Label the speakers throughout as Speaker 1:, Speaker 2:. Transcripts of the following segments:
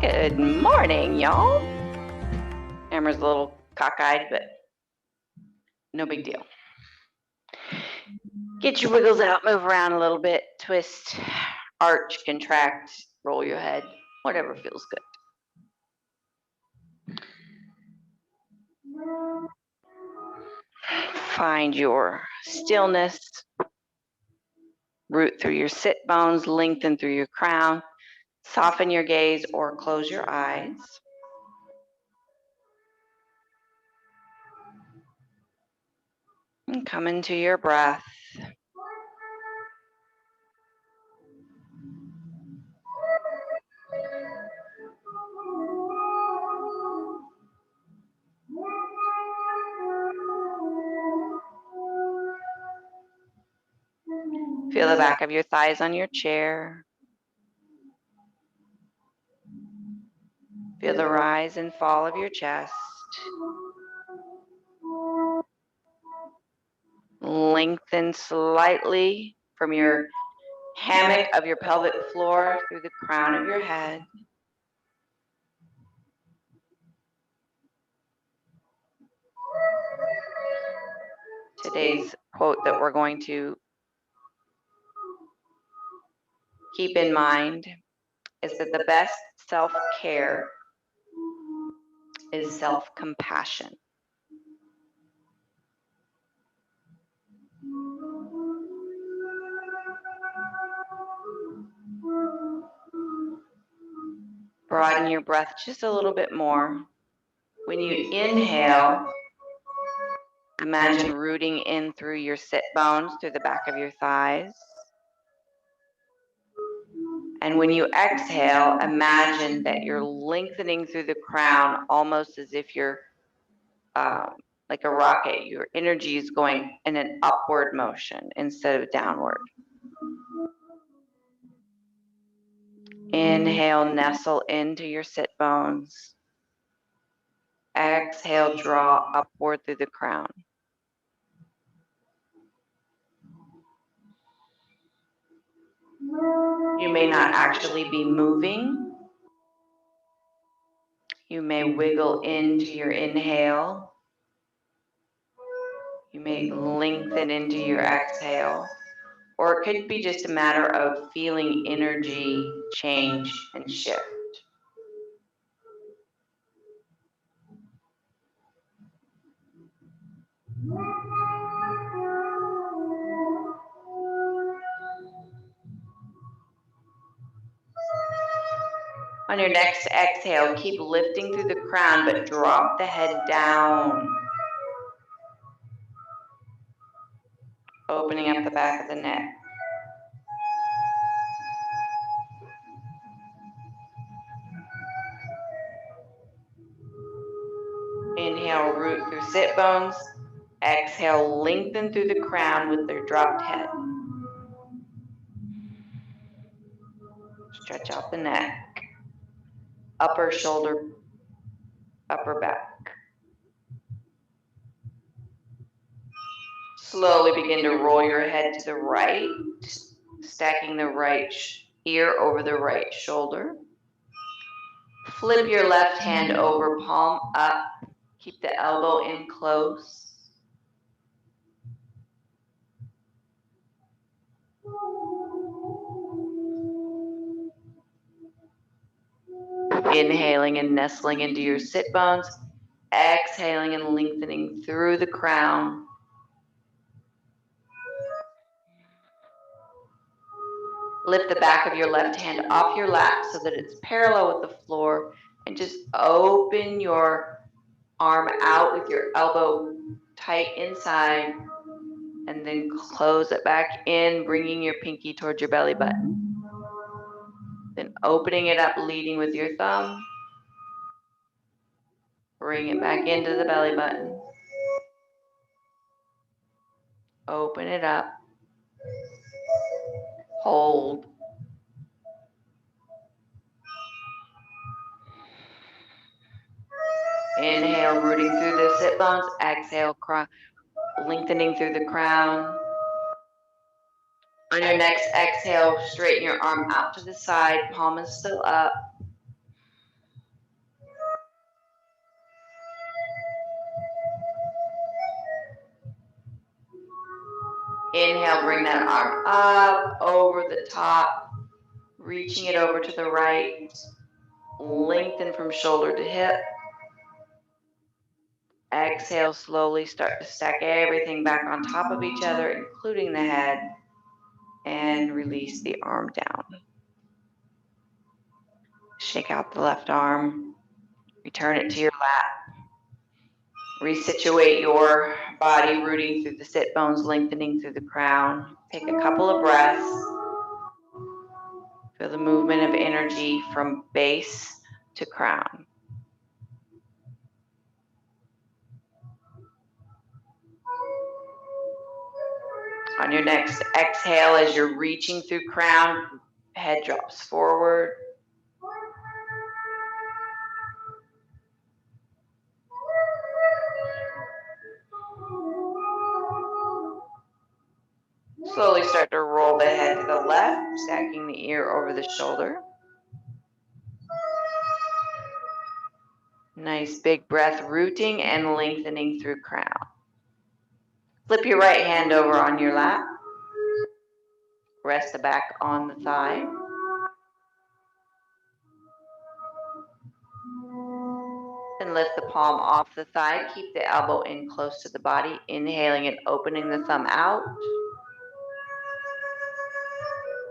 Speaker 1: Good morning, y'all. Amber's a little cockeyed, but no big deal. Get your wiggles out, move around a little bit, twist, arch, contract, roll your head, whatever feels good. Find your stillness. Root through your sit bones, lengthen through your crown. Soften your gaze or close your eyes. And come into your breath. Feel the back of your thighs on your chair. Feel the rise and fall of your chest. Lengthen slightly from your hammock of your pelvic floor through the crown of your head. Today's quote that we're going to keep in mind is that the best self-care is self-compassion. Broaden your breath just a little bit more. When you inhale, imagine rooting in through your sit bones, through the back of your thighs. And when you exhale, imagine that you're lengthening through the crown, almost as if you're like a rocket. Your energy is going in an upward motion instead of downward. Inhale, nestle into your sit bones. Exhale, draw upward through the crown. You may not actually be moving. You may wiggle into your inhale. You may lengthen into your exhale. Or it could be just a matter of feeling energy change and shift. On your next exhale, keep lifting through the crown, but drop the head down. Opening up the back of the neck. Inhale, root through sit bones. Exhale, lengthen through the crown with their dropped head. Stretch out the neck. Upper shoulder, upper back. Slowly begin to roll your head to the right, stacking the right ear over the right shoulder. Flip your left hand over, palm up. Keep the elbow in close. Inhaling and nestling into your sit bones. Exhaling and lengthening through the crown. Lift the back of your left hand off your lap so that it's parallel with the floor, and just open your arm out with your elbow tight inside, and then close it back in, bringing your pinky towards your belly button. Then opening it up, leading with your thumb. Bring it back into the belly button. Open it up. Hold. Inhale, rooting through the sit bones. Exhale, lengthening through the crown. On your next exhale, straighten your arm out to the side. Palm is still up. Inhale, bring that arm up, over the top, reaching it over to the right. Lengthen from shoulder to hip. Exhale, slowly start to stack everything back on top of each other, including the head, and release the arm down. Shake out the left arm, return it to your lap. Resituate your body, rooting through the sit bones, lengthening through the crown. Take a couple of breaths. Feel the movement of energy from base to crown. On your next exhale, as you're reaching through crown, head drops forward. Slowly start to roll the head to the left, stacking the ear over the shoulder. Nice big breath, rooting and lengthening through crown. Flip your right hand over on your lap. Rest the back on the thigh. Then lift the palm off the thigh. Keep the elbow in close to the body. Inhaling and opening the thumb out.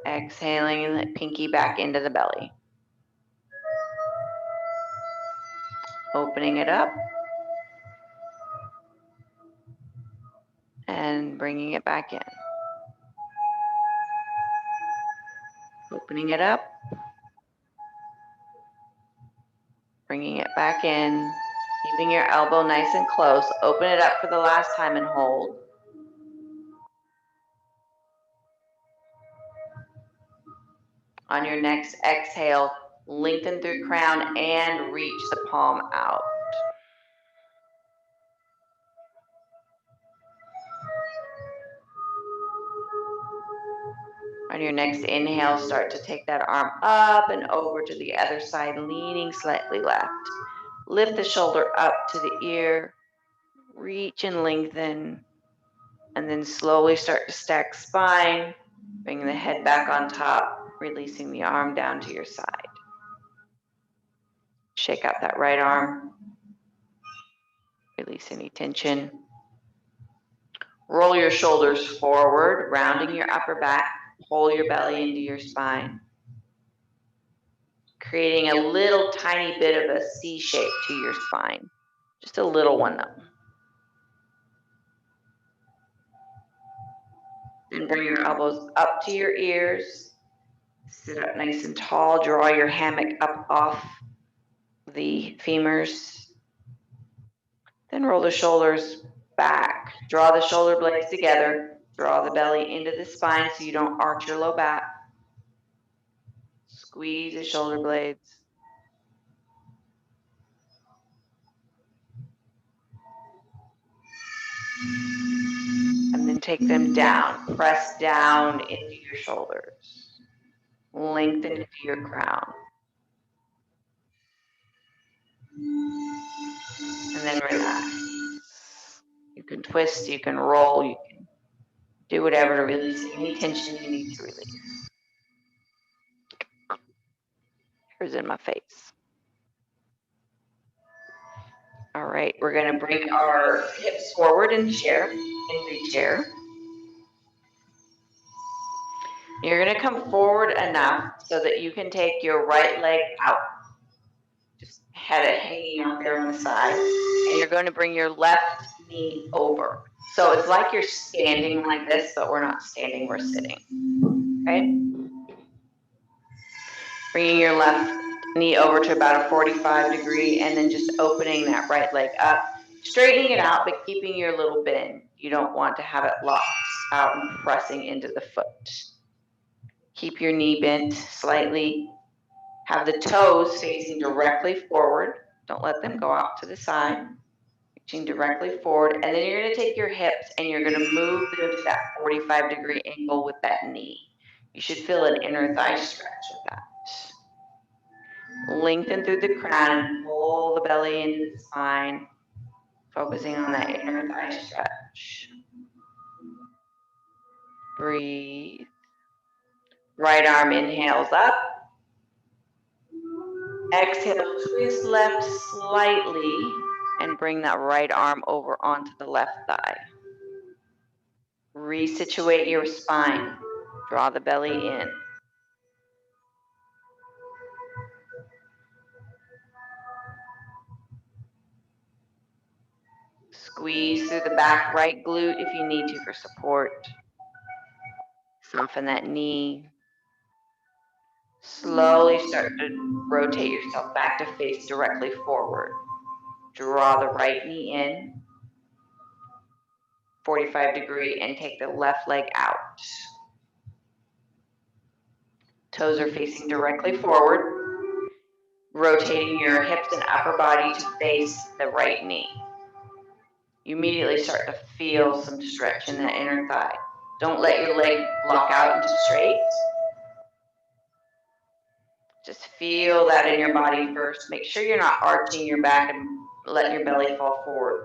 Speaker 1: Exhaling and let pinky back into the belly. Opening it up. And bringing it back in. Opening it up. Bringing it back in. Keeping your elbow nice and close. Open it up for the last time and hold. On your next exhale, lengthen through crown and reach the palm out. On your next inhale, start to take that arm up and over to the other side, leaning slightly left. Lift the shoulder up to the ear, reach and lengthen, and then slowly start to stack spine, bring the head back on top, releasing the arm down to your side. Shake out that right arm, release any tension. Roll your shoulders forward, rounding your upper back, pull your belly into your spine, creating a little tiny bit of a C shape to your spine. Just a little one though. Then bring your elbows up to your ears. Sit up nice and tall. Draw your hammock up off the femurs. Then roll the shoulders back. Draw the shoulder blades together. Draw the belly into the spine so you don't arch your low back. Squeeze the shoulder blades. And then take them down. Press down into your shoulders. Lengthen into your crown. And then relax. You can twist, you can roll, you can do whatever to release any tension you need to release. Hair's in my face. All right, we're going to bring our hips forward in chair, in the chair. You're going to come forward enough so that you can take your right leg out. Just had it hanging out there on the side. And you're going to bring your left knee over. So it's like you're standing like this, but we're not standing, we're sitting. Okay? Bringing your left knee over to about a 45 degree and then just opening that right leg up. Straightening it out, but keeping your little bend. You don't want to have it locked out and pressing into the foot. Keep your knee bent slightly. Have the toes facing directly forward. Don't let them go out to the side. Reaching directly forward. And then you're going to take your hips and you're going to move them to that 45-degree angle with that knee. You should feel an inner thigh stretch with that. Lengthen through the crown and pull the belly into the spine, focusing on that inner thigh stretch. Breathe. Right arm inhales up. Exhale, twist left slightly and bring that right arm over onto the left thigh. Resituate your spine. Draw the belly in. Squeeze through the back right glute if you need to for support. Soften that knee. Slowly start to rotate yourself back to face directly forward. Draw the right knee in, 45-degree, and take the left leg out. Toes are facing directly forward, rotating your hips and upper body to face the right knee. You immediately start to feel some stretch in that inner thigh. Don't let your leg lock out into straight. Just feel that in your body first. Make sure you're not arching your back and letting your belly fall forward.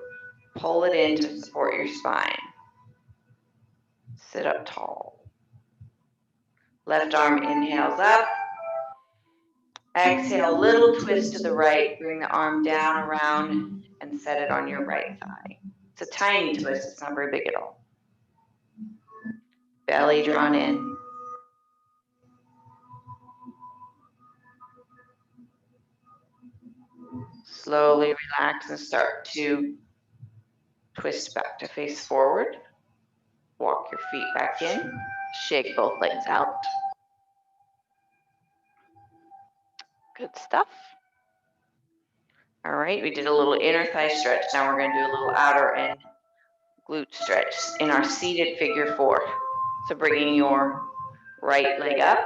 Speaker 1: Pull it in to support your spine. Sit up tall. Left arm inhales up. Exhale, little twist to the right. Bring the arm down, around, and set it on your right thigh. It's a tiny twist. It's not very big at all. Belly drawn in. Slowly relax and start to twist back to face forward. Walk your feet back in. Shake both legs out. Good stuff. All right, we did a little inner thigh stretch. Now we're going to do a little outer and glute stretch in our seated figure 4. So bringing your right leg up.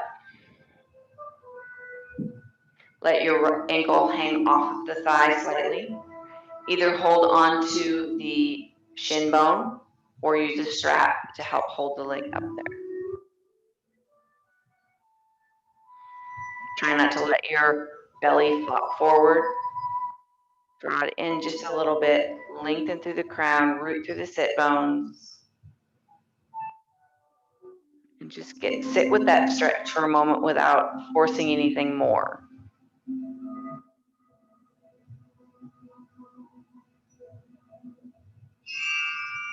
Speaker 1: Let your ankle hang off of the thigh slightly. Either hold on to the shin bone or use a strap to help hold the leg up there. Try not to let your belly flop forward. Draw it in just a little bit. Lengthen through the crown, root through the sit bones. And just sit with that stretch for a moment without forcing anything more.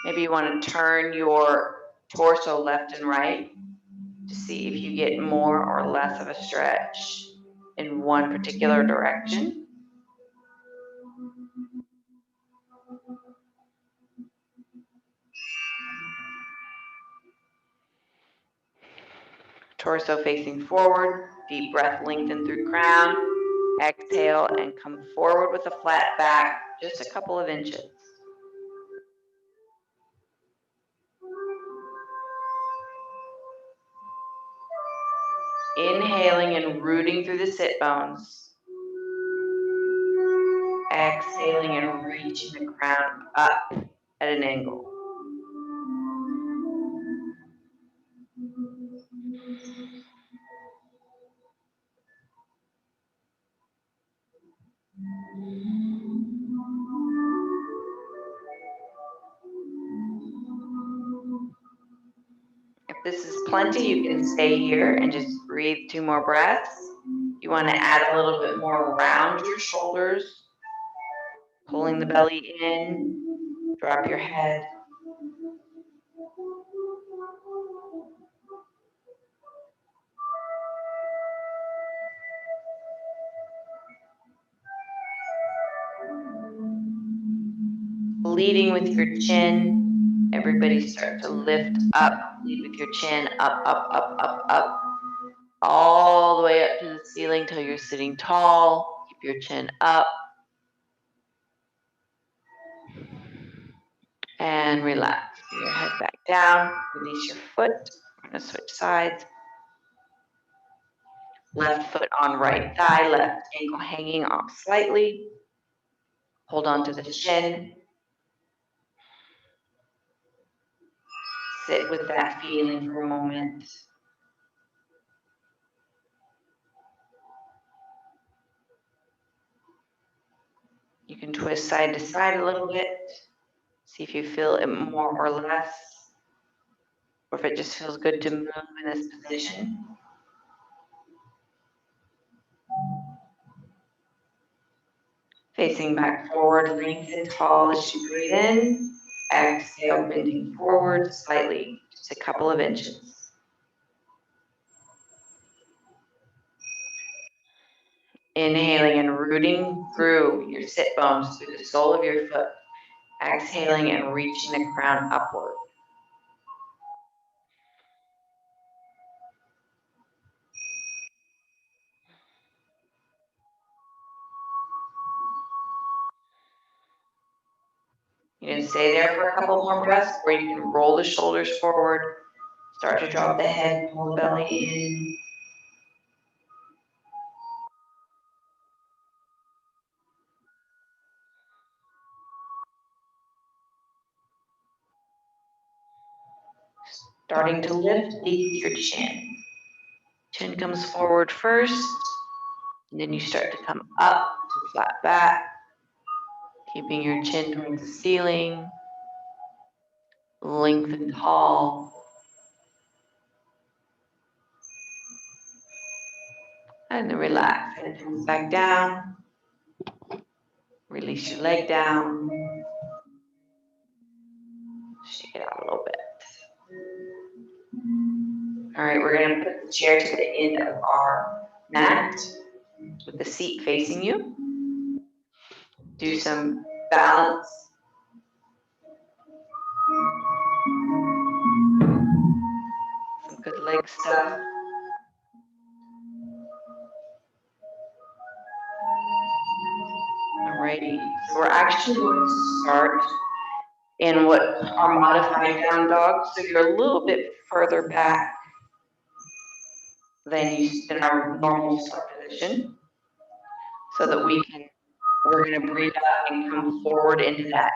Speaker 1: Maybe you want to turn your torso left and right to see if you get more or less of a stretch in one particular direction. Torso facing forward, deep breath lengthen through crown. Exhale and come forward with a flat back, just a couple of inches. Inhaling and rooting through the sit bones. Exhaling and reaching the crown up at an angle. If this is plenty, you can stay here and just breathe 2 more breaths. You want to add a little bit more around your shoulders, pulling the belly in, drop your head. Leading with your chin, everybody start to lift up, lead with your chin, up, up, up, up, up, all the way up to the ceiling till you're sitting tall. Keep your chin up. And relax. Bring your head back down. Release your foot. We're going to switch sides. Left foot on right thigh, left ankle hanging off slightly. Hold on to the shin. Sit with that feeling for a moment. You can twist side to side a little bit. See if you feel it more or less. or if it just feels good to move in this position. Facing back forward, lengthen tall as you breathe in. Exhale, bending forward slightly, just a couple of inches. Inhaling and rooting through your sit bones, through the sole of your foot. Exhaling and reaching the crown upward. You can stay there for a couple more breaths, or you can roll the shoulders forward, start to drop the head, pull the belly in. Starting to lift, lead with your chin. Chin comes forward first, and then you start to come up to flat back, keeping your chin towards the ceiling, lengthen tall. And then relax, head comes back down. Release your leg down. Shake it out a little bit. All right, we're going to put the chair to the end of our mat with the seat facing you. Do some balance. Some good leg stuff. Alrighty, so we're actually going to start in what are modified down dogs. So you're a little bit further back than our normal start position, so that we're going to breathe out and come forward into that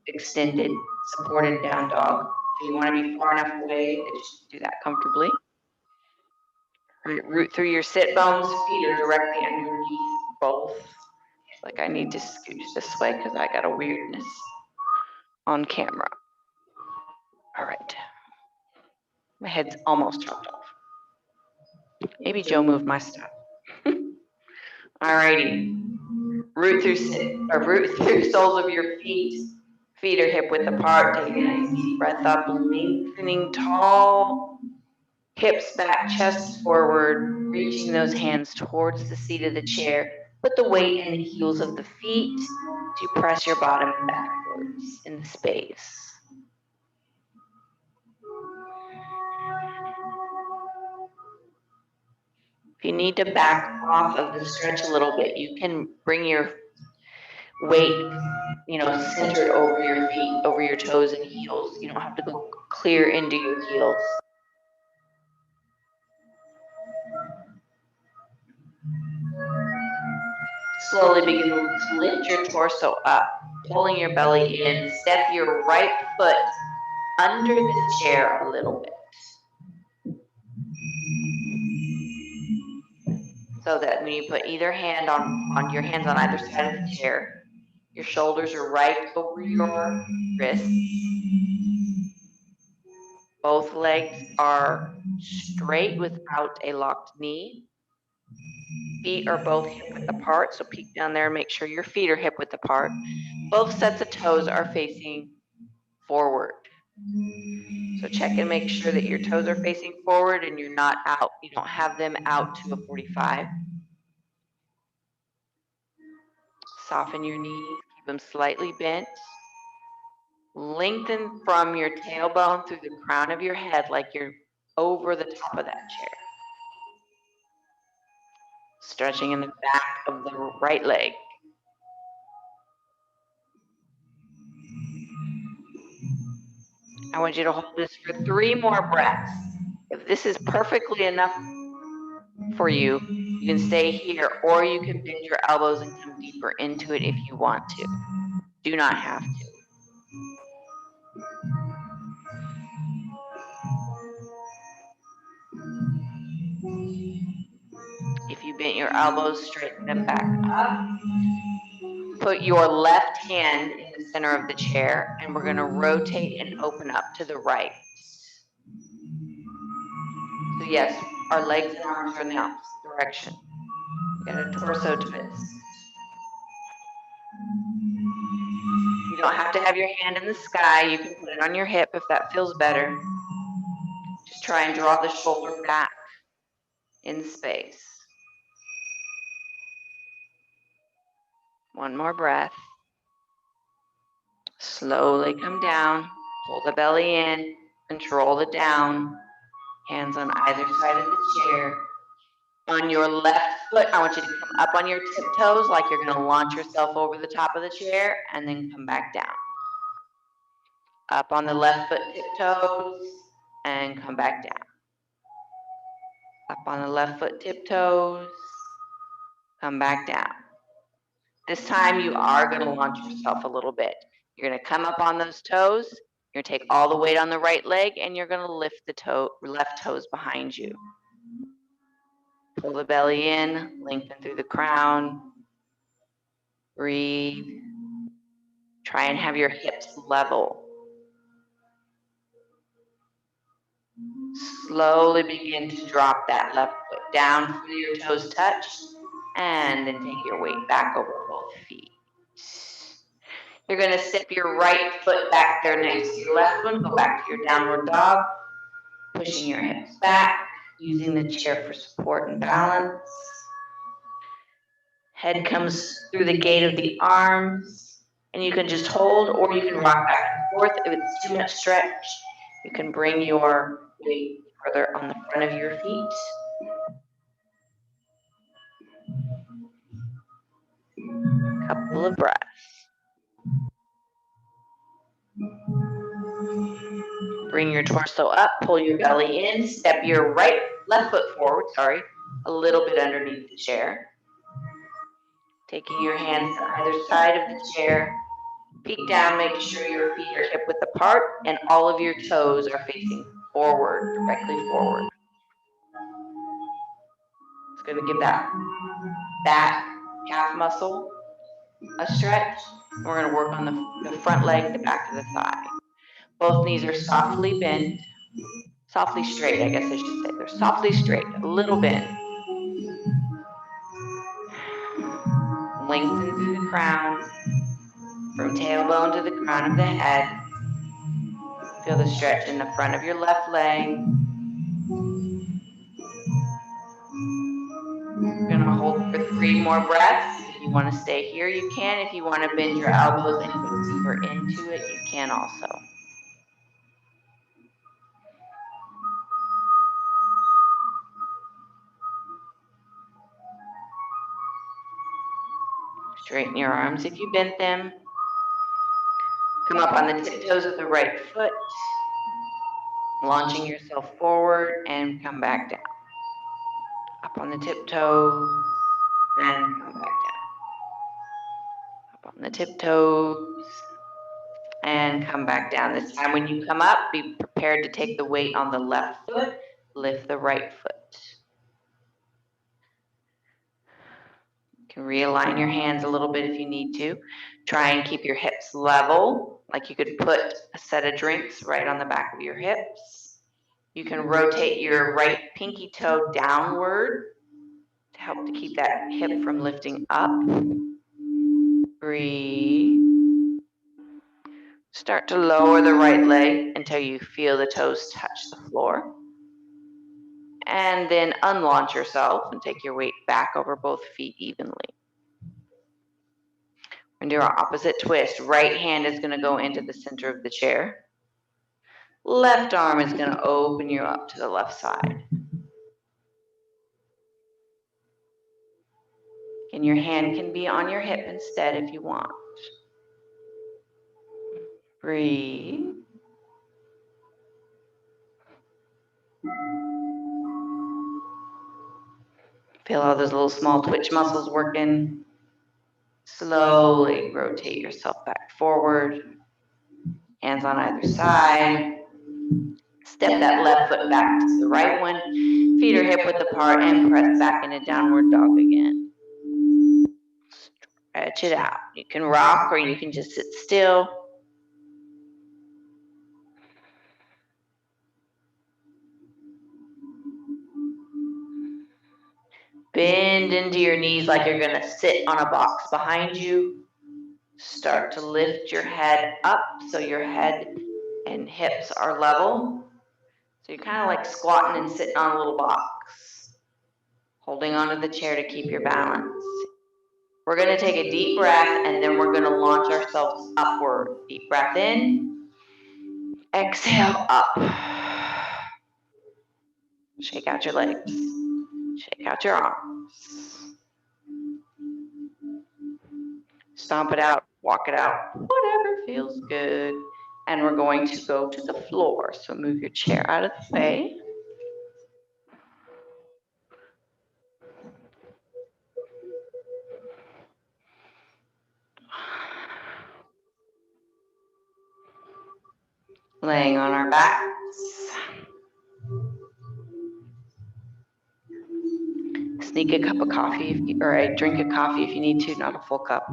Speaker 1: extended, supported down dog. So you want to be far enough away that you can do that comfortably. Root through your sit bones, feet are directly underneath both. Like I need to scooch this way because I got a weirdness on camera. All right. My head's almost chopped off. Maybe Joe moved my stuff. Alrighty. Root through soles of your feet. Feet are hip width apart. Take a nice deep breath up, lengthening tall. Hips back, chest forward, reaching those hands towards the seat of the chair. Put the weight in the heels of the feet to press your bottom backwards in the space. If you need to back off of the stretch a little bit, you can bring your weight, centered over your feet, over your toes and heels. You don't have to go clear into your heels. Slowly begin to lift your torso up, pulling your belly in. Step your right foot under the chair a little bit. So that when you put either hand on your hands on either side of the chair, your shoulders are right over your wrists. Both legs are straight without a locked knee. Feet are both hip width apart, so peek down there and make sure your feet are hip width apart. Both sets of toes are facing forward. So check and make sure that your toes are facing forward and you're not out. You don't have them out to a 45. Soften your knees, keep them slightly bent. Lengthen from your tailbone through the crown of your head like you're over the top of that chair. Stretching in the back of the right leg. I want you to hold this for 3 more breaths. If this is perfectly enough for you, you can stay here, or you can bend your elbows and come deeper into it if you want to. Do not have to. If you bent your elbows, straighten them back up. Put your left hand in the center of the chair, and we're going to rotate and open up to the right. yes, our legs and arms are in the opposite direction. We got a torso twist. You don't have to have your hand in the sky. You can put it on your hip if that feels better. Just try and draw the shoulder back in space. One more breath. Slowly come down. Pull the belly in. Control the down. Hands on either side of the chair. On your left foot, I want you to come up on your tiptoes like you're going to launch yourself over the top of the chair and then come back down. Up on the left foot tiptoes and come back down. Up on the left foot tiptoes, come back down. This time you are going to launch yourself a little bit. You're going to come up on those toes. You're going to take all the weight on the right leg and you're going to lift the left toes behind you. Pull the belly in, lengthen through the crown. Breathe. Try and have your hips level. Slowly begin to drop that left foot down until your toes touch, and then take your weight back over both feet. You're going to step your right foot back there next to your left one. Go back to your downward dog, pushing your hips back, using the chair for support and balance. Head comes through the gate of the arms, and you can just hold or you can rock back and forth. If it's too much stretch, you can bring your weight further on the front of your feet. Couple of breaths. Bring your torso up, pull your belly in, step your left foot forward, a little bit underneath the chair. Taking your hands to either side of the chair. Peek down, make sure your feet are hip width apart and all of your toes are facing forward, directly forward. It's going to give that back calf muscle a stretch. We're going to work on the front leg, the back of the thigh. Both knees are softly bent, softly straight, I guess I should say. They're softly straight, a little bend. Lengthen through the crown, from tailbone to the crown of the head. Feel the stretch in the front of your left leg. You're going to hold for 3 more breaths. If you want to stay here, you can. If you want to bend your elbows and go deeper into it, you can also. Straighten your arms if you bent them. Come up on the tiptoes of the right foot, launching yourself forward and come back down. Up on the tiptoes and come back down. Up on the tiptoes and come back down. This time when you come up, be prepared to take the weight on the left foot, lift the right foot. You can realign your hands a little bit if you need to. Try and keep your hips level, like you could put a set of drinks right on the back of your hips. You can rotate your right pinky toe downward to help to keep that hip from lifting up. Breathe. Start to lower the right leg until you feel the toes touch the floor. And then unlaunch yourself and take your weight back over both feet evenly. We're going to do our opposite twist. Right hand is going to go into the center of the chair. Left arm is going to open you up to the left side. And your hand can be on your hip instead if you want. Breathe. Feel all those little small twitch muscles working. Slowly rotate yourself back forward. Hands on either side. Step that left foot back to the right one. Feet are hip width apart and press back into downward dog again. Stretch it out. You can rock or you can just sit still. bend into your knees like you're going to sit on a box behind you. Start to lift your head up so your head and hips are level. So you're kind of like squatting and sitting on a little box, holding onto the chair to keep your balance. We're going to take a deep breath, and then we're going to launch ourselves upward. Deep breath in. Exhale up. Shake out your legs. Shake out your arms. Stomp it out. Walk it out. Whatever feels good. And we're going to go to the floor. So move your chair out of the way. Laying on our backs. Sneak a cup of coffee, or a drink of coffee if you need to, not a full cup.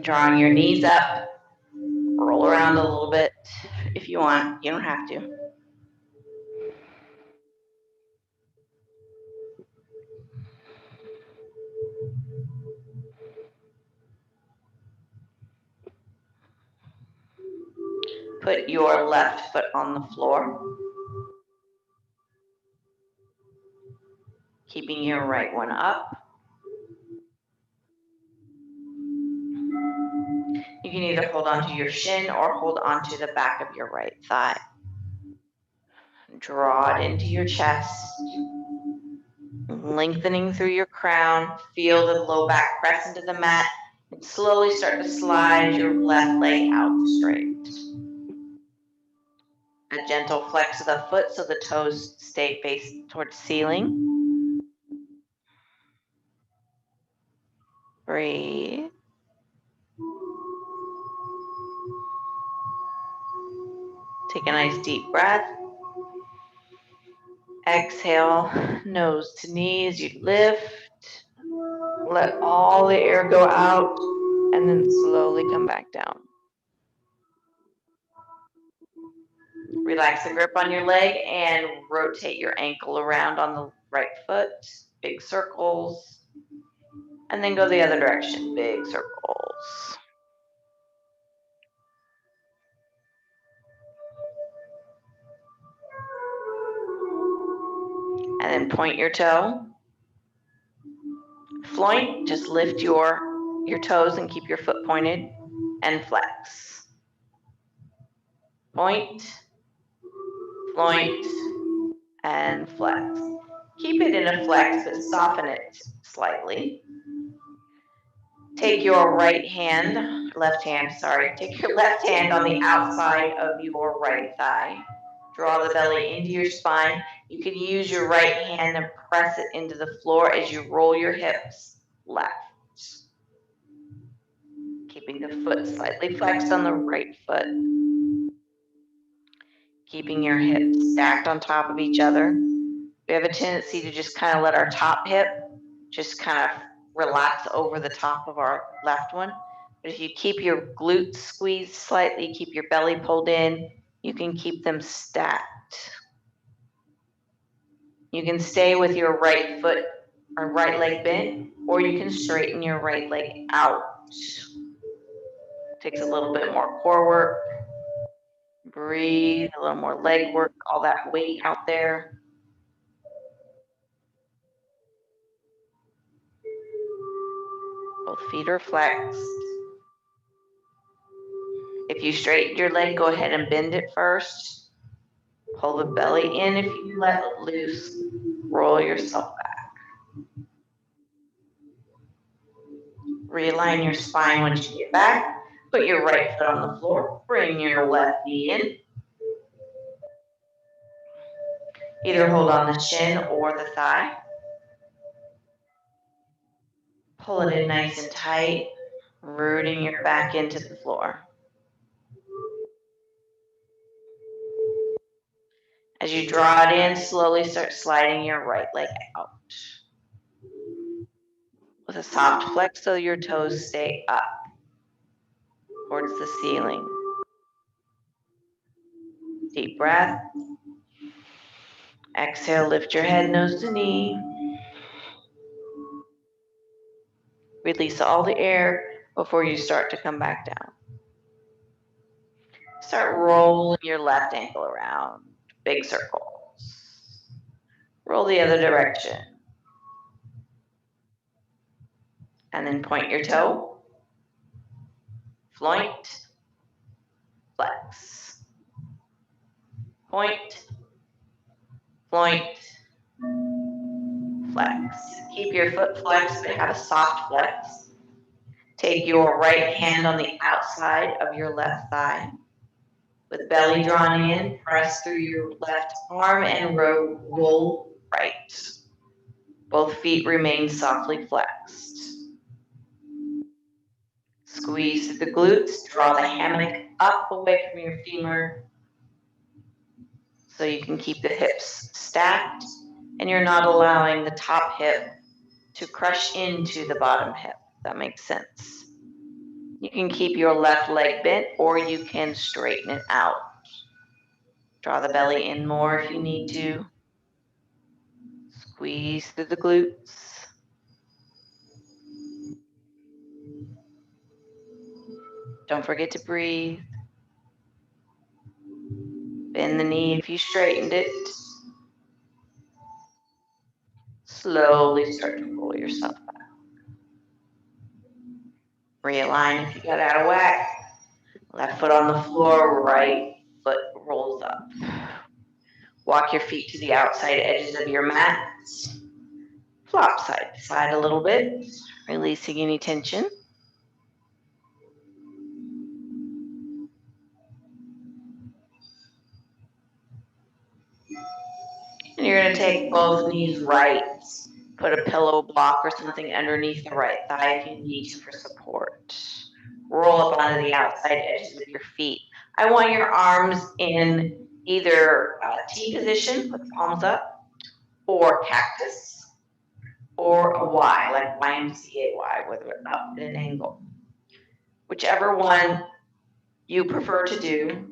Speaker 1: Drawing your knees up. Roll around a little bit if you want. You don't have to. Put your left foot on the floor, keeping your right one up. You can either hold onto your shin or hold onto the back of your right thigh. Draw it into your chest, lengthening through your crown. Feel the low back press into the mat, and slowly start to slide your left leg out straight. A gentle flex of the foot so the toes stay faced towards the ceiling. Breathe. Take a nice deep breath. Exhale, nose to knees, you lift. Let all the air go out, and then slowly come back down. Relax the grip on your leg and rotate your ankle around on the right foot. Big circles. And then go the other direction. Big circles. And then point your toe. Floint, just lift your toes and keep your foot pointed, and flex. Point, floint, and flex. Keep it in a flex, but soften it slightly. Take your left hand on the outside of your right thigh. Draw the belly into your spine. You can use your right hand and press it into the floor as you roll your hips left. Keeping the foot slightly flexed on the right foot. Keeping your hips stacked on top of each other. We have a tendency to just kind of let our top hip just kind of relax over the top of our left one. But if you keep your glutes squeezed slightly, keep your belly pulled in, you can keep them stacked. You can stay with your right foot or right leg bent, or you can straighten your right leg out. Takes a little bit more core work. Breathe, a little more leg work, all that weight out there. Both feet are flexed. If you straighten your leg, go ahead and bend it first. Pull the belly in if you let it loose. Roll yourself back. Realign your spine once you get back. Put your right foot on the floor. Bring your left knee in. Either hold on the shin or the thigh. Pull it in nice and tight, rooting your back into the floor. As you draw it in, slowly start sliding your right leg out. with a soft flex so your toes stay up towards the ceiling. Deep breath. Exhale, lift your head, nose to knee. Release all the air before you start to come back down. Start rolling your left ankle around, big circles. Roll the other direction. And then point your toe. Floint. Flex. Point. Floint. Flex. Keep your foot flexed, but have a soft flex. Take your right hand on the outside of your left thigh. With belly drawn in, press through your left arm and roll right. Both feet remain softly flexed. Squeeze through the glutes, draw the hammock up away from your femur so you can keep the hips stacked and you're not allowing the top hip to crush into the bottom hip. That makes sense. You can keep your left leg bent or you can straighten it out. Draw the belly in more if you need to. Squeeze through the glutes. Don't forget to breathe. Bend the knee if you straightened it. Slowly start to roll yourself back. Realign if you got out of whack. Left foot on the floor, right foot rolls up. Walk your feet to the outside edges of your mat. Flop side to side a little bit, releasing any tension. And you're going to take both knees right. Put a pillow block or something underneath the right thigh if you need to for support. Roll up onto the outside edges of your feet. I want your arms in either T position, put the palms up, or cactus, or a Y, like YMCA-Y, with it up at an angle. Whichever one you prefer to do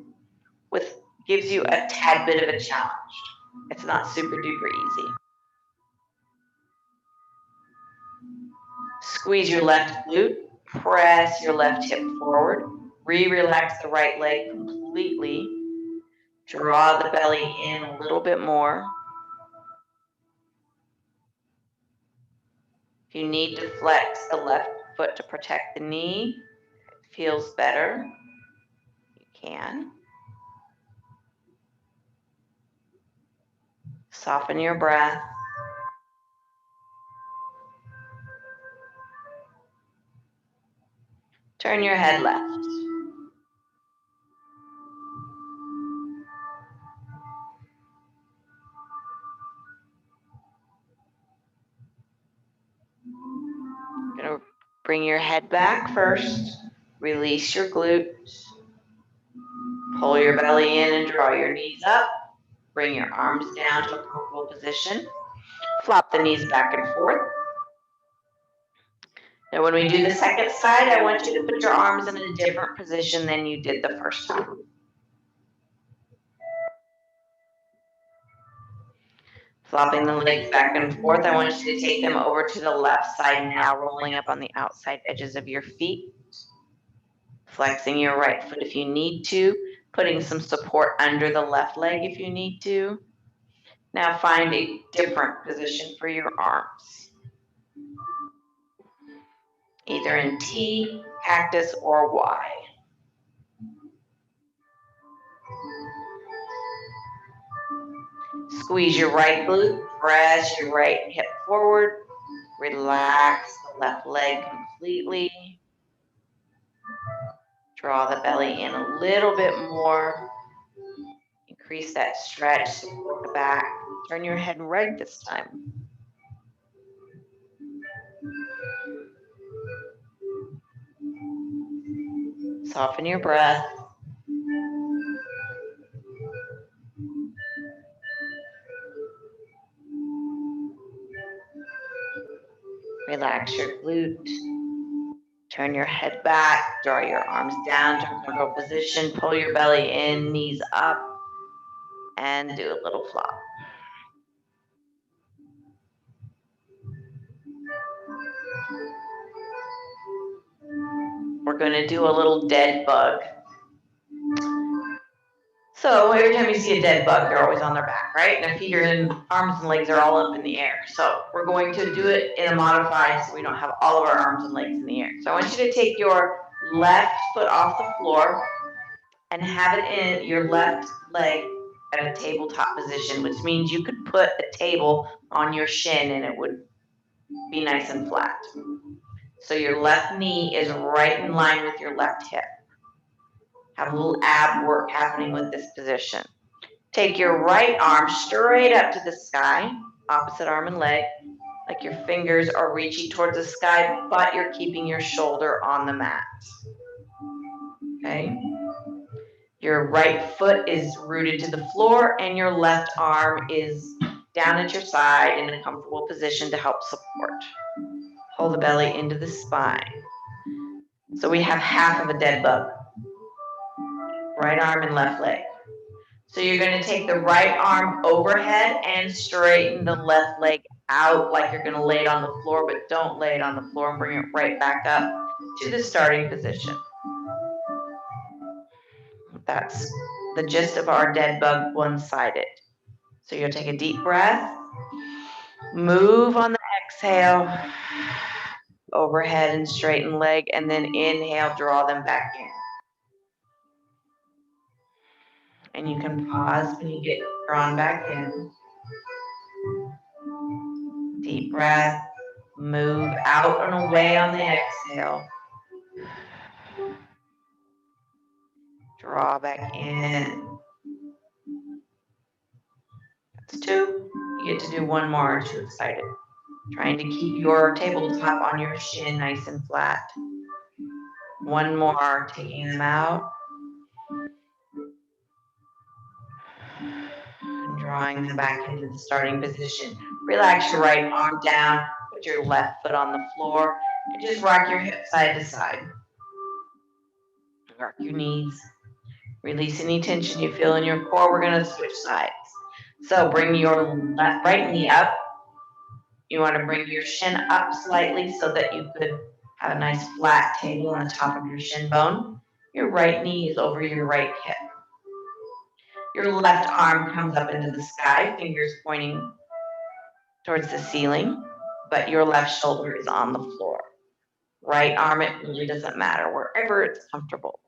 Speaker 1: gives you a tad bit of a challenge. It's not super duper easy. Squeeze your left glute, press your left hip forward, relax the right leg completely, draw the belly in a little bit more. If you need to flex the left foot to protect the knee, it feels better, you can. Soften your breath. Turn your head left. You're going to bring your head back first. Release your glutes. Pull your belly in and draw your knees up. Bring your arms down to a comfortable position. Flop the knees back and forth. Now when we do the second side, I want you to put your arms in a different position than you did the first time. Flopping the legs back and forth, I want you to take them over to the left side now, rolling up on the outside edges of your feet. Flexing your right foot if you need to, putting some support under the left leg if you need to. Now find a different position for your arms. Either in T, cactus, or Y. Squeeze your right glute, press your right hip forward, relax the left leg completely. Draw the belly in a little bit more. Increase that stretch, support the back. Turn your head right this time. Soften your breath. Relax your glute. Turn your head back, draw your arms down to a comfortable position, pull your belly in, knees up, and do a little flop. We're going to do a little dead bug. So every time you see a dead bug, they're always on their back, right? And their feet are in, arms and legs are all up in the air. So we're going to do it in a modified so we don't have all of our arms and legs in the air. So I want you to take your left foot off the floor and have it in your left leg at a tabletop position, which means you could put a table on your shin and it would be nice and flat. So your left knee is right in line with your left hip. Have a little ab work happening with this position. Take your right arm straight up to the sky, opposite arm and leg, like your fingers are reaching towards the sky, but you're keeping your shoulder on the mat. Okay? Your right foot is rooted to the floor and your left arm is down at your side in a comfortable position to help support. Pull the belly into the spine. So we have half of a dead bug. Right arm and left leg. So you're going to take the right arm overhead and straighten the left leg out like you're going to lay it on the floor, but don't lay it on the floor and bring it right back up to the starting position. That's the gist of our dead bug one-sided. So you'll take a deep breath, move on the exhale, overhead and straighten leg, and then inhale, draw them back in. And you can pause when you get drawn back in. Deep breath, move out and away on the exhale. Draw back in. That's two. You get to do one more. Aren't you excited? Trying to keep your tabletop on your shin nice and flat. One more, taking them out. And drawing them back into the starting position. Relax your right arm down, put your left foot on the floor, and just rock your hips side to side. Rock your knees. Release any tension you feel in your core. We're going to switch sides. So bring your right knee up. You want to bring your shin up slightly so that you could have a nice flat table on the top of your shin bone. Your right knee is over your right hip. Your left arm comes up into the sky, fingers pointing towards the ceiling, but your left shoulder is on the floor. Right arm, it really doesn't matter, wherever it's comfortable.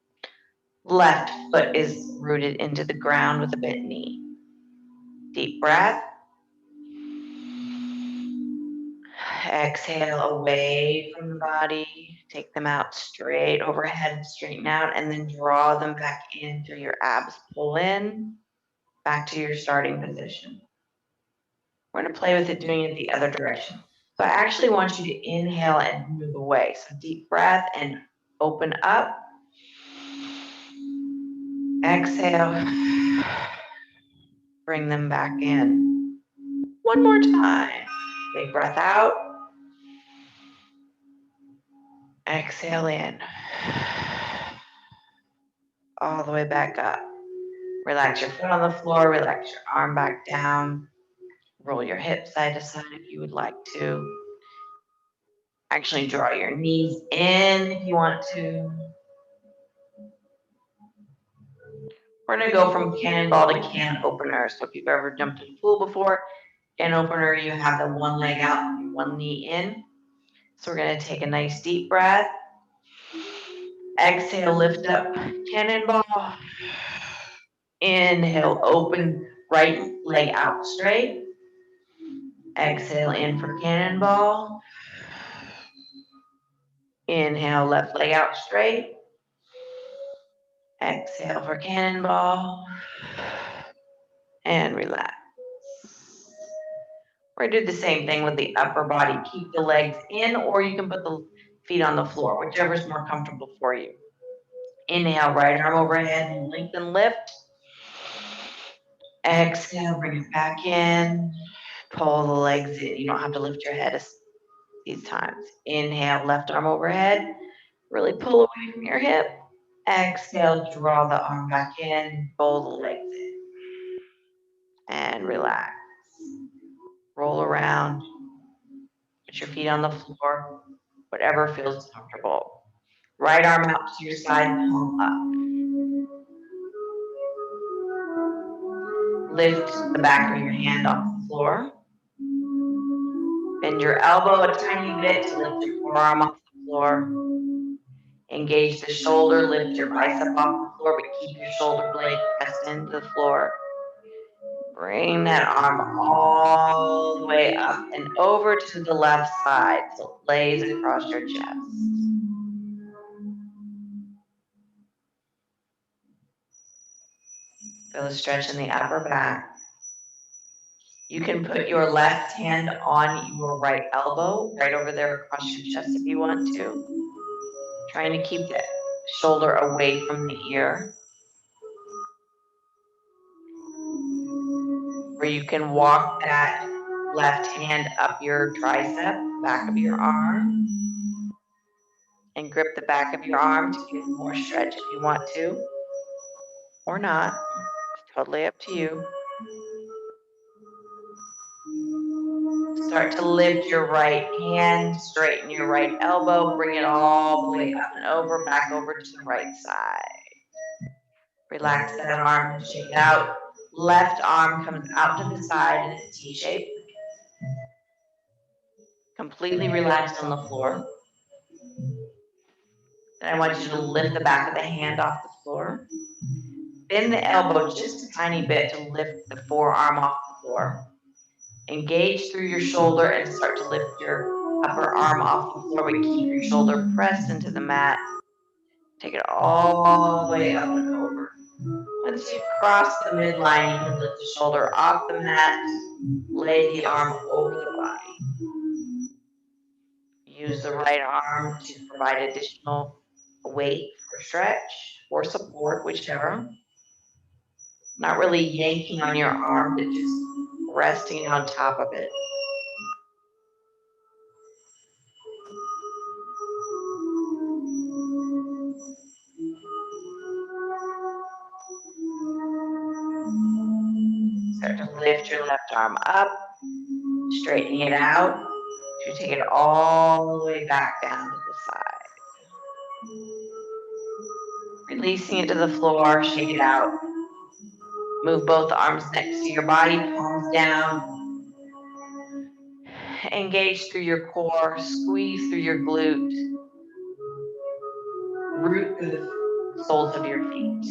Speaker 1: Left foot is rooted into the ground with a bent knee. Deep breath. Exhale away from the body. Take them out straight overhead, straighten out, and then draw them back in through your abs. Pull in, back to your starting position. We're going to play with it, doing it the other direction. So I actually want you to inhale and move away. So deep breath and open up. Exhale. Bring them back in. One more time. Big breath out. Exhale in. All the way back up. Relax your foot on the floor. Relax your arm back down. Roll your hips side to side if you would like to. Actually, draw your knees in if you want to. We're going to go from cannonball to can opener. So if you've ever jumped in a pool before, can opener, you have the one leg out and one knee in. So we're going to take a nice deep breath. Exhale, lift up, cannonball. Inhale, open right leg out straight. Exhale in for cannonball. Inhale, left leg out straight. Exhale for cannonball. And relax. We're going to do the same thing with the upper body. Keep the legs in, or you can put the feet on the floor, whichever is more comfortable for you. Inhale, right arm overhead and lengthen, lift. Exhale, bring it back in. Pull the legs in. You don't have to lift your head these times. Inhale, left arm overhead. Really pull away from your hip. Exhale, draw the arm back in, roll the legs in. And relax. Roll around. Put your feet on the floor. Whatever feels comfortable. Right arm out to your side, palm up. Lift the back of your hand off the floor. Bend your elbow a tiny bit to lift your forearm off the floor. Engage the shoulder, lift your bicep off the floor, but keep your shoulder blade pressed into the floor. Bring that arm all the way up and over to the left side so it lays across your chest. Feel a stretch in the upper back. You can put your left hand on your right elbow, right over there across your chest if you want to. Trying to keep the shoulder away from the ear. Or you can walk that left hand up your tricep, back of your arm, and grip the back of your arm to give more stretch if you want to, or not. It's totally up to you. Start to lift your right hand, straighten your right elbow, bring it all the way up and over, back over to the right side. Relax that arm and shake it out. Left arm comes out to the side in a T shape. Completely relaxed on the floor. Then I want you to lift the back of the hand off the floor. Bend the elbow just a tiny bit to lift the forearm off the floor. Engage through your shoulder and start to lift your upper arm off the floor, but keep your shoulder pressed into the mat. Take it all the way up and over. Once you cross the midline, you can lift the shoulder off the mat, lay the arm over the body. Use the right arm to provide additional weight for stretch or support, whichever. Not really yanking on your arm, but just resting on top of it. Start to lift your left arm up, straightening it out. You take it all the way back down to the side. Releasing it to the floor, shake it out. Move both arms next to your body, palms down. Engage through your core, squeeze through your glute. Root through the soles of your feet.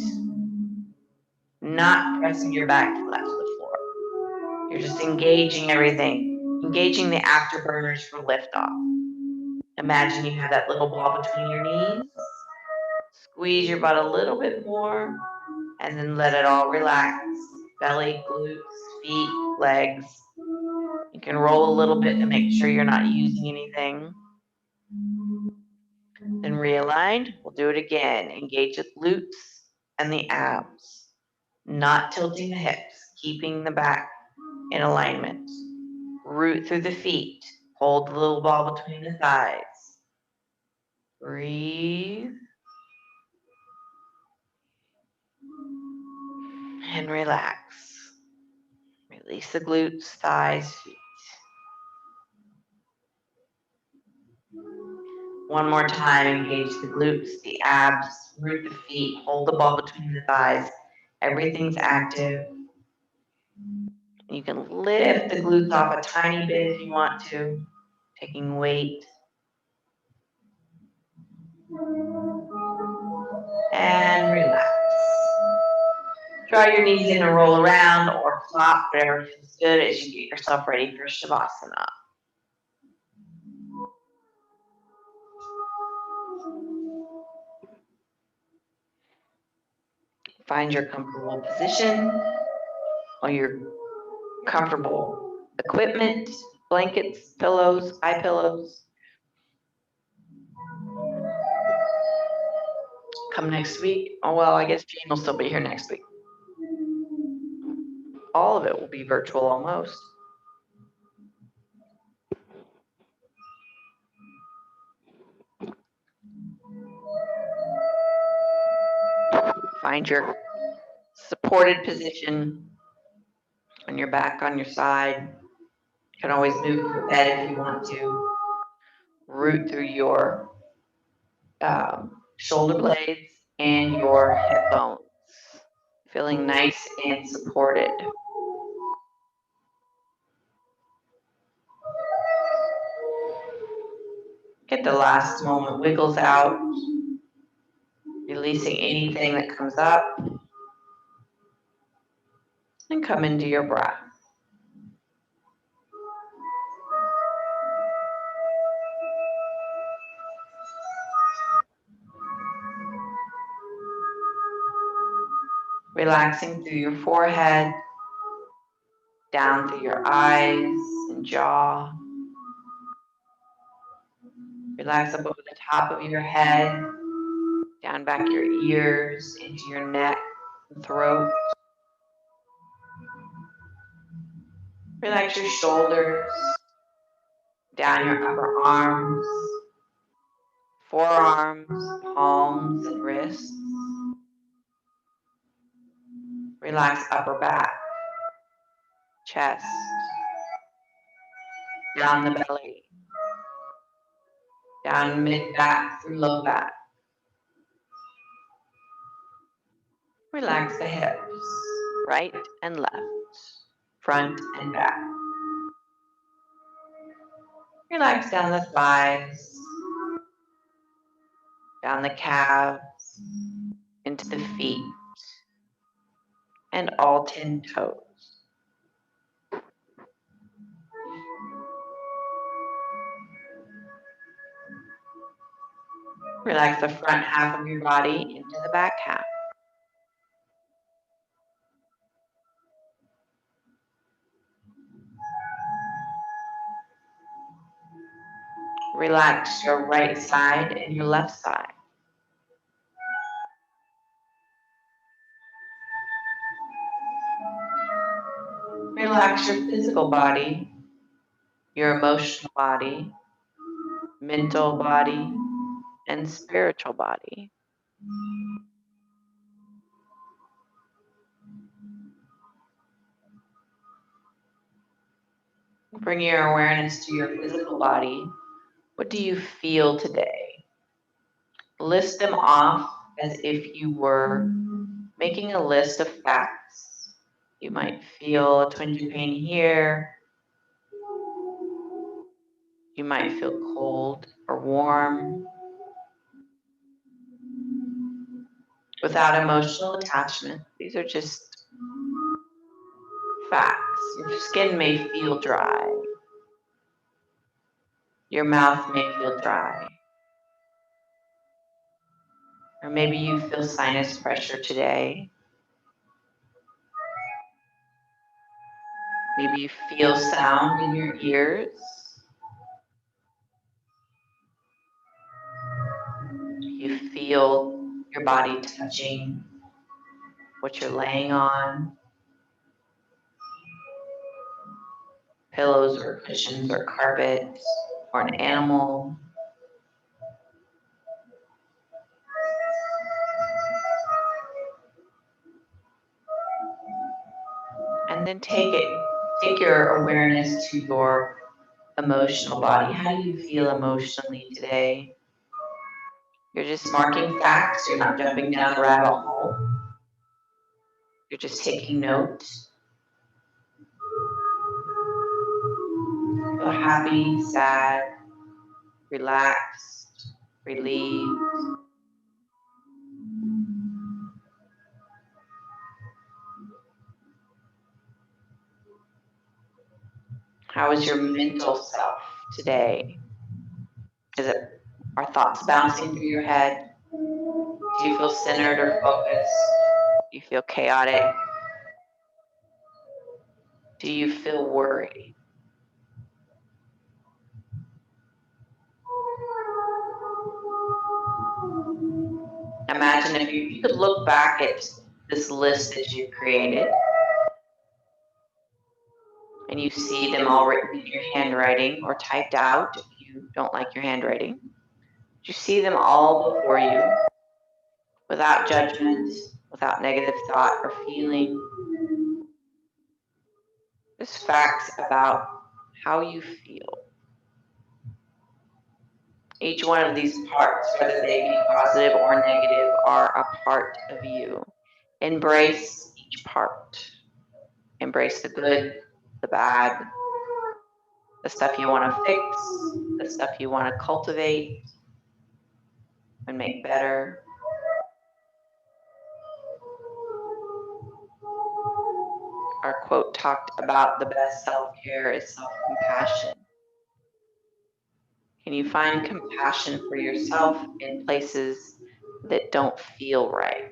Speaker 1: Not pressing your back flat to the floor. You're just engaging everything, engaging the afterburners for liftoff. Imagine you have that little ball between your knees. Squeeze your butt a little bit more, and then let it all relax. Belly, glutes, feet, legs. You can roll a little bit to make sure you're not using anything. Then realign. We'll do it again. Engage the glutes and the abs. Not tilting the hips, keeping the back in alignment. Root through the feet. Hold the little ball between the thighs. Breathe. And relax. Release the glutes, thighs, feet. One more time, engage the glutes, the abs, root the feet, hold the ball between the thighs. Everything's active. You can lift the glutes off a tiny bit if you want to, taking weight. And relax. Draw your knees in and roll around or flop, whatever feels good as you get yourself ready for savasana. Find your comfortable position or your comfortable equipment, blankets, pillows, eye pillows. Come next week. Oh, well, I guess Jane will still be here next week. All of it will be virtual almost. Find your supported position on your back, on your side. You can always move your head if you want to. Root through your shoulder blades and your hip bones. Feeling nice and supported. Get the last moment wiggles out, releasing anything that comes up, and come into your breath. Relaxing through your forehead, down through your eyes and jaw. Relax up over the top of your head, down back your ears, into your neck and throat. Relax your shoulders, down your upper arms, forearms, palms, and wrists. Relax upper back, chest, down the belly, down mid-back through low back. Relax the hips, right and left, front and back. Relax down the thighs, down the calves, into the feet, and all 10 toes. Relax the front half of your body into the back half. Relax your right side and your left side. Relax your physical body, your emotional body, mental body, and spiritual body. Bring your awareness to your physical body. What do you feel today? List them off as if you were making a list of facts. You might feel a twinge of pain here. You might feel cold or warm. Without emotional attachment, these are just facts. Your skin may feel dry. Your mouth may feel dry. Or maybe you feel sinus pressure today. Maybe you feel sound in your ears. You feel your body touching what you're laying on. Pillows or cushions or carpet or an animal. And then take your awareness to your emotional body. How do you feel emotionally today? You're just marking facts. You're not jumping down the rabbit hole. You're just taking note. Feel happy, sad, relaxed, relieved. How is your mental self today? Are thoughts bouncing through your head? Do you feel centered or focused? Do you feel chaotic? Do you feel worried? Imagine if you could look back at this list that you've created and you see them all written in your handwriting or typed out if you don't like your handwriting. You see them all before you without judgment, without negative thought or feeling. Just facts about how you feel. Each one of these parts, whether they be positive or negative, are a part of you. Embrace each part. Embrace the good, the bad, the stuff you want to fix, the stuff you want to cultivate and make better. Our quote talked about the best self-care is self-compassion. Can you find compassion for yourself in places that don't feel right?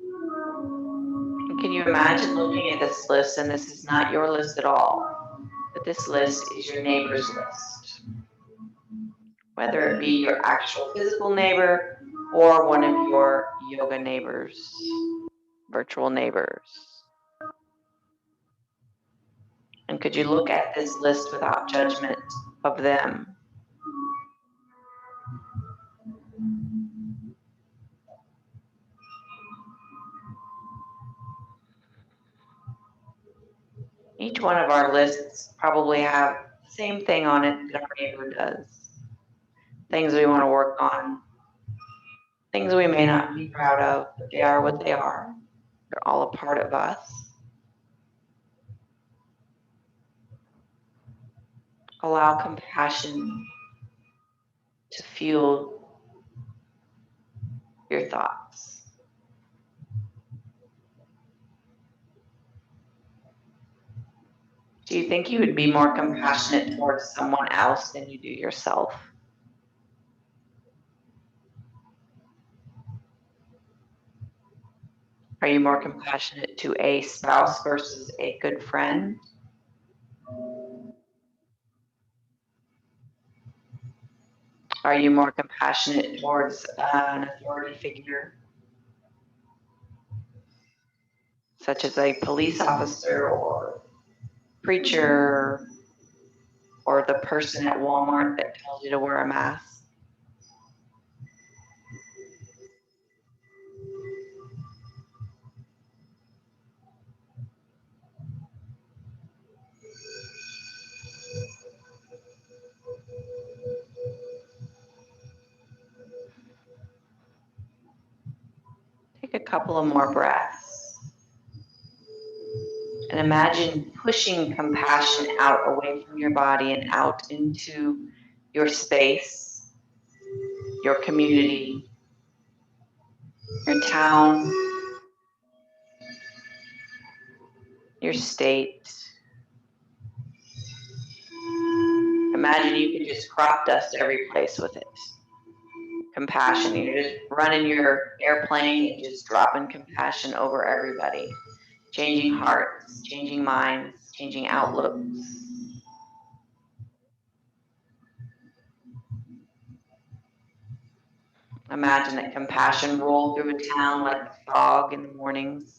Speaker 1: And can you imagine looking at this list, and this is not your list at all, but this list is your neighbor's list. Whether it be your actual physical neighbor or one of your yoga neighbors, virtual neighbors. And could you look at this list without judgment of them? Each one of our lists probably have the same thing on it that our neighbor does. Things we want to work on, things we may not be proud of, but they are what they are. They're all a part of us. Allow compassion to fuel your thoughts. Do you think you would be more compassionate towards someone else than you do yourself? Are you more compassionate to a spouse versus a good friend? Are you more compassionate towards an authority figure, such as a police officer or preacher or the person at Walmart that tells you to wear a mask? Take a couple of more breaths and imagine pushing compassion out away from your body and out into your space, your community, your town, your state. Imagine you could just crop dust every place with it. Compassion. You're just running your airplane and just dropping compassion over everybody. Changing hearts, changing minds, changing outlooks. Imagine that compassion rolled through a town like fog in the mornings.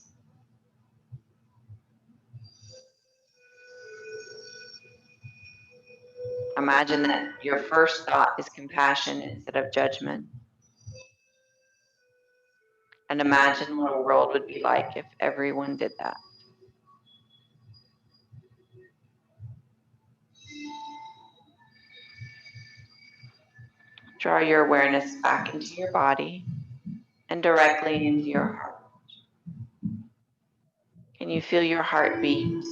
Speaker 1: Imagine that your first thought is compassion instead of judgment. And imagine what a world would be like if everyone did that. Draw your awareness back into your body and directly into your heart. Can you feel your heart beat?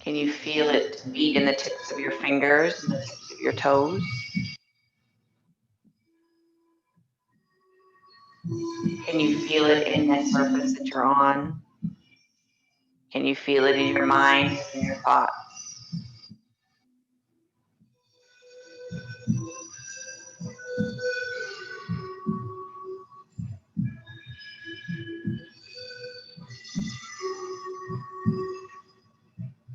Speaker 1: Can you feel it beat in the tips of your fingers and the tips of your toes? Can you feel it in the surface that you're on? Can you feel it in your mind and your thoughts?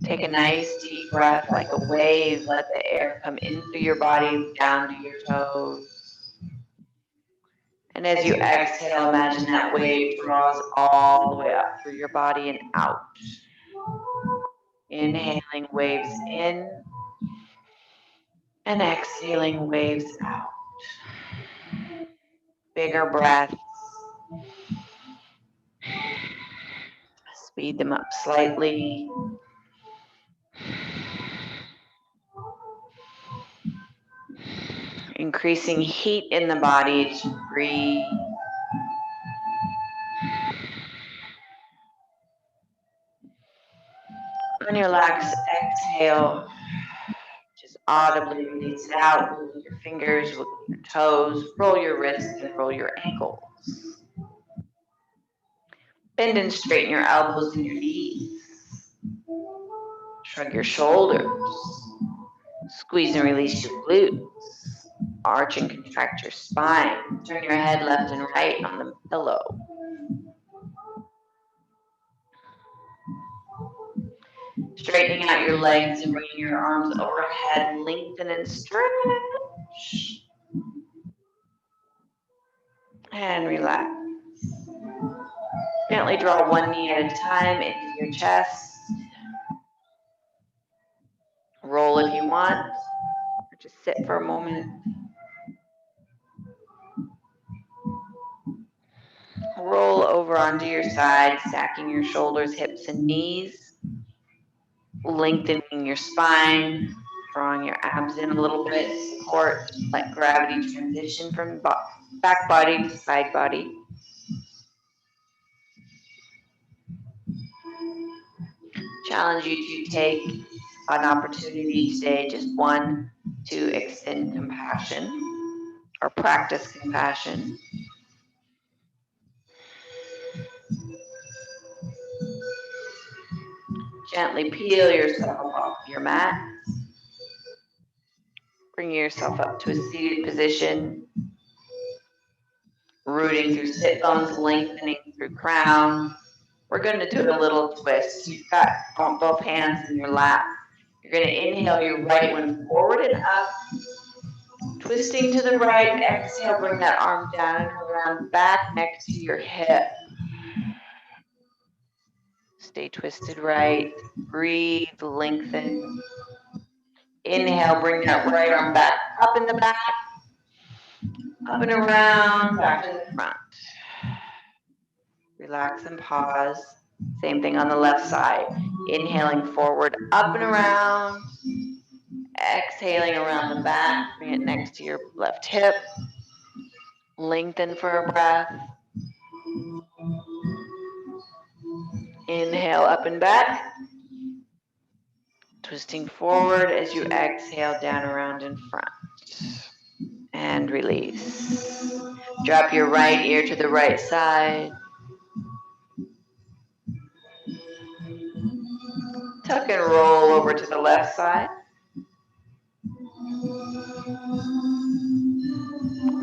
Speaker 1: Take a nice deep breath like a wave. Let the air come in through your body, down to your toes. And as you exhale, imagine that wave draws all the way up through your body and out. Inhaling waves in And exhaling, waves out. Bigger breaths. Speed them up slightly. Increasing heat in the body as you breathe. On your last exhale, just audibly release it out. Move your fingers, wiggle your toes, roll your wrists, and roll your ankles. Bend and straighten your elbows and your knees. Shrug your shoulders. Squeeze and release your glutes. Arch and contract your spine. Turn your head left and right on the pillow. Straightening out your legs and bringing your arms overhead, lengthen and stretch. And relax. Gently draw one knee at a time into your chest. Roll if you want, or just sit for a moment. Roll over onto your side, stacking your shoulders, hips, and knees. Lengthening your spine, drawing your abs in a little bit, support, let gravity transition from back body to side body. Challenge you to take an opportunity today, just one, to extend compassion or practice compassion. Gently peel yourself off your mat. Bring yourself up to a seated position. Rooting through sit bones, lengthening through crown. We're going to do a little twist. You've got both hands in your lap. You're going to inhale your right one forward and up. Twisting to the right. Exhale, bring that arm down and around back next to your hip. Stay twisted right. Breathe, lengthen. Inhale, bring that right arm back up in the back. Up and around, back to the front. Relax and pause. Same thing on the left side. Inhaling forward, up and around. Exhaling around the back. Bring it next to your left hip. Lengthen for a breath. Inhale up and back. Twisting forward as you exhale down around in front. And release. Drop your right ear to the right side. Tuck and roll over to the left side.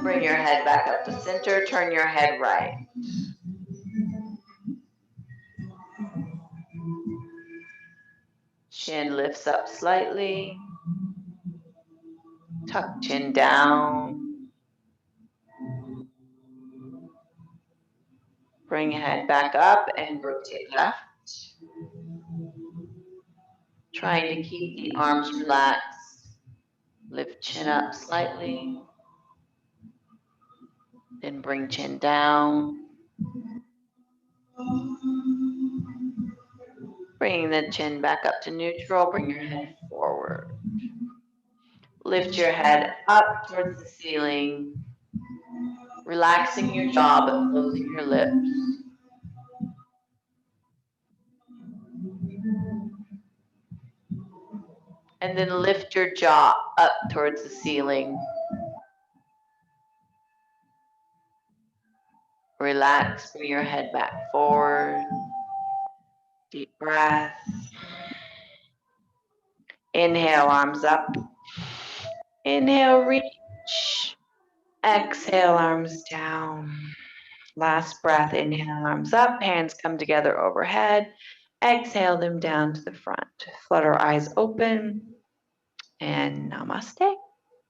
Speaker 1: Bring your head back up to center. Turn your head right. Chin lifts up slightly. Tuck chin down. Bring head back up and rotate left. Trying to keep the arms relaxed. Lift chin up slightly. Then bring chin down. Bringing the chin back up to neutral. Bring your head forward. Lift your head up towards the ceiling. Relaxing your jaw but closing your lips. And then lift your jaw up towards the ceiling. Relax, bring your head back forward. Deep breath. Inhale, arms up. Inhale, reach. Exhale, arms down. Last breath, inhale, arms up. Hands come together overhead. Exhale them down to the front. Flutter eyes open. And namaste.